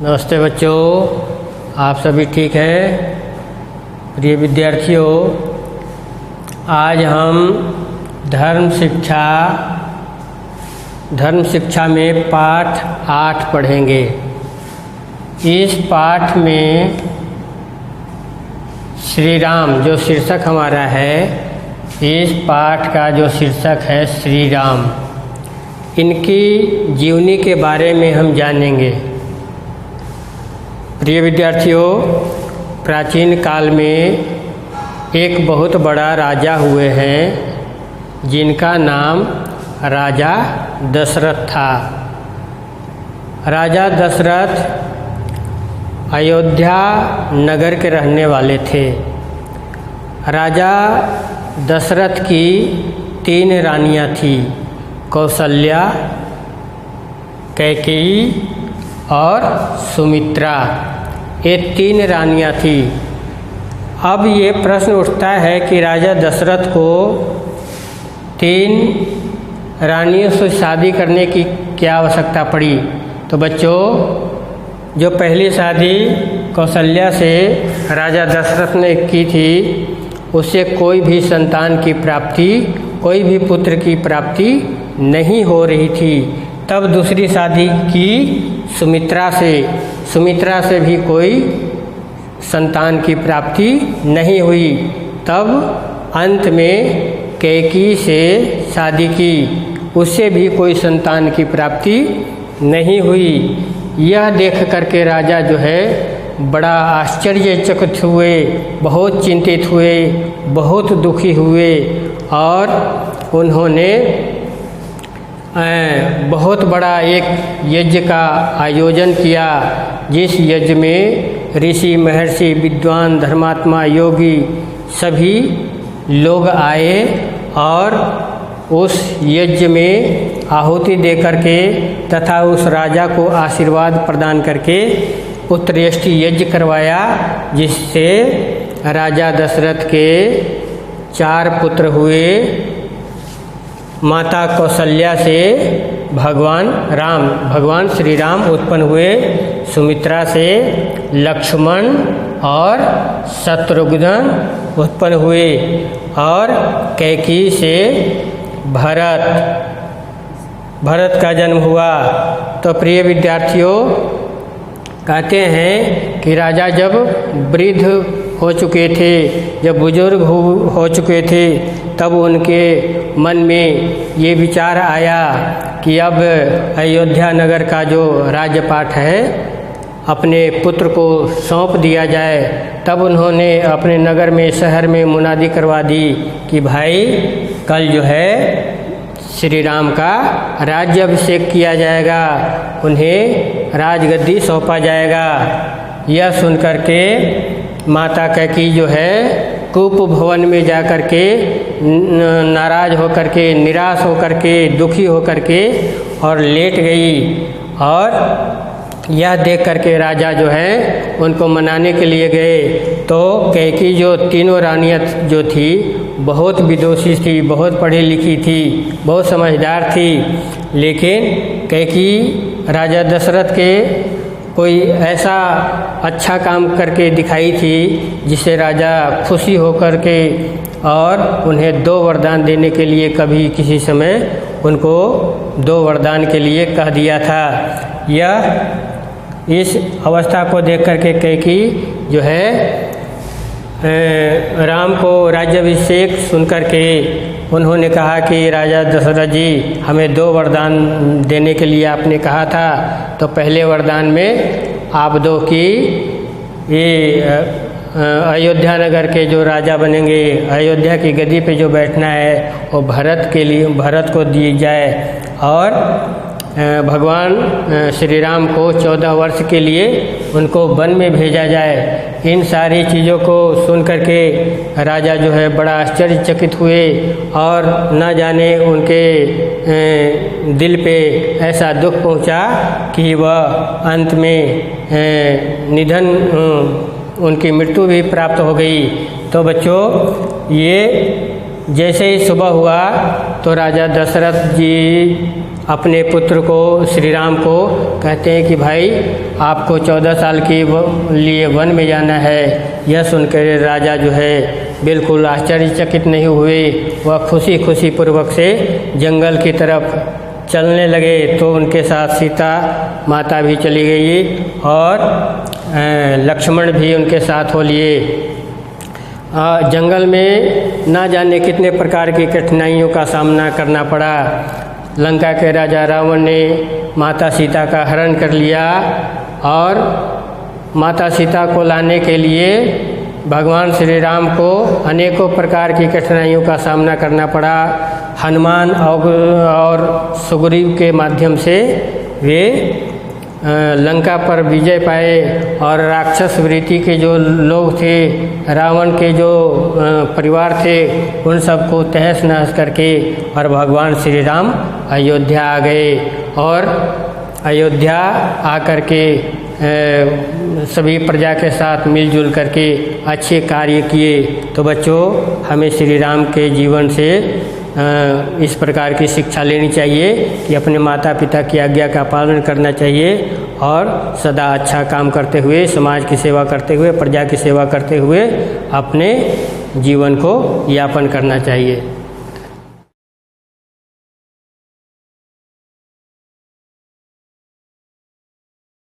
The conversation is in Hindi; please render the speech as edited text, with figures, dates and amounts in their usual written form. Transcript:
नमस्ते बच्चों, आप सभी ठीक हैं? प्रिय विद्यार्थियों, आज हम धर्म शिक्षा में पाठ 8 पढ़ेंगे। इस पाठ में श्री राम जो शीर्षक हमारा है, इस पाठ का जो शीर्षक है श्री राम, इनकी जीवनी के बारे में हम जानेंगे। प्रिय विद्यार्थियों, प्राचीन काल में एक बहुत बड़ा राजा हुए हैं जिनका नाम राजा दशरथ था। राजा दशरथ अयोध्या नगर के रहने वाले थे। राजा दशरथ की 3 रानियां थीं, कौशल्या, कैकेयी और सुमित्रा। ये 3 रानियां थीं। अब ये प्रश्न उठता है कि राजा दशरथ को 3 रानियों से शादी करने की क्या आवश्यकता पड़ी। तो बच्चों, जो पहली शादी कौशल्या से राजा दशरथ ने की थी, उससे कोई भी संतान की प्राप्ति, कोई भी पुत्र की प्राप्ति नहीं हो रही थी। तब दूसरी शादी की सुमित्रा से भी कोई संतान की प्राप्ति नहीं हुई। तब अंत में कैकेयी से शादी की, उससे भी कोई संतान की प्राप्ति नहीं हुई। यह देख करके राजा जो है बड़ा आश्चर्यचकित हुए, बहुत चिंतित हुए, बहुत दुखी हुए और उन्होंने बहुत बड़ा एक यज्ञ का आयोजन किया, जिस यज्ञ में ऋषि, महर्षि, विद्वान, धर्मात्मा, योगी सभी लोग आए और उस यज्ञ में आहुति दे करके तथा उस राजा को आशीर्वाद प्रदान करके पुत्रेष्टि यज्ञ करवाया, जिससे राजा दशरथ के 4 पुत्र हुए। माता कौशल्या से भगवान श्री राम उत्पन्न हुए, सुमित्रा से लक्ष्मण और शत्रुघ्न उत्पन्न हुए और कैकेयी से भरत का जन्म हुआ। तो प्रिय विद्यार्थियों, कहते हैं कि राजा जब वृद्ध हो चुके थे, जब बुजुर्ग हो चुके थे, तब उनके मन में ये विचार आया कि अब अयोध्या नगर का जो राज्यपाठ है अपने पुत्र को सौंप दिया जाए। तब उन्होंने अपने नगर में, शहर में मुनादी करवा दी कि भाई कल जो है श्री राम का राज्याभिषेक किया जाएगा, उन्हें राजगद्दी सौंपा जाएगा। यह सुनकर के माता कैकेयी जो है कूप भवन में जा कर के नाराज होकर के, निराश होकर के, दुखी होकर के और लेट गई। और यह देख करके राजा जो है उनको मनाने के लिए गए। तो कैकेयी जो 3 रानियां जो थी, बहुत विदुषी थी, बहुत पढ़ी लिखी थी, बहुत समझदार थी, लेकिन कैकेयी राजा दशरथ के कोई ऐसा अच्छा काम करके दिखाई थी जिससे राजा खुशी होकर के और उन्हें 2 वरदान देने के लिए कभी किसी समय उनको 2 वरदान के लिए कह दिया था। यह इस अवस्था को देख करके कैकेयी जो है राम को राज्याभिषेक सुनकर के उन्होंने कहा कि राजा दशरथ जी, हमें 2 वरदान देने के लिए आपने कहा था। तो पहले वरदान में आप 2 की ये अयोध्या नगर के जो राजा बनेंगे, अयोध्या की गद्दी पे जो बैठना है, वो भरत को दी जाए और भगवान श्री राम को 14 वर्ष के लिए उनको वन में भेजा जाए। इन सारी चीज़ों को सुन करके राजा जो है बड़ा आश्चर्यचकित हुए और न जाने उनके दिल पे ऐसा दुख पहुंचा कि वह अंत में निधन, उनकी मृत्यु भी प्राप्त हो गई। तो बच्चों, ये जैसे ही सुबह हुआ तो राजा दशरथ जी अपने पुत्र को श्री राम को कहते हैं कि भाई आपको 14 साल के लिए वन में जाना है। यह सुनकर राजा जो है बिल्कुल आश्चर्यचकित नहीं हुए, वह खुशी खुशी पूर्वक से जंगल की तरफ चलने लगे। तो उनके साथ सीता माता भी चली गई और लक्ष्मण भी उनके साथ हो लिए। जंगल में ना जाने कितने प्रकार की कठिनाइयों का सामना करना पड़ा। लंका के राजा रावण ने माता सीता का हरण कर लिया और माता सीता को लाने के लिए भगवान श्री राम को अनेकों प्रकार की कठिनाइयों का सामना करना पड़ा। हनुमान और सुग्रीव के माध्यम से वे लंका पर विजय पाए और राक्षस वृत्ति के जो लोग थे, रावण के जो परिवार थे, उन सबको तहस नहस करके और भगवान श्री राम अयोध्या आ गए। और अयोध्या आकर के सभी प्रजा के साथ मिलजुल करके अच्छे कार्य किए। तो बच्चों, हमें श्री राम के जीवन से इस प्रकार की शिक्षा लेनी चाहिए कि अपने माता पिता की आज्ञा का पालन करना चाहिए और सदा अच्छा काम करते हुए, समाज की सेवा करते हुए, प्रजा की सेवा करते हुए अपने जीवन को यापन करना चाहिए।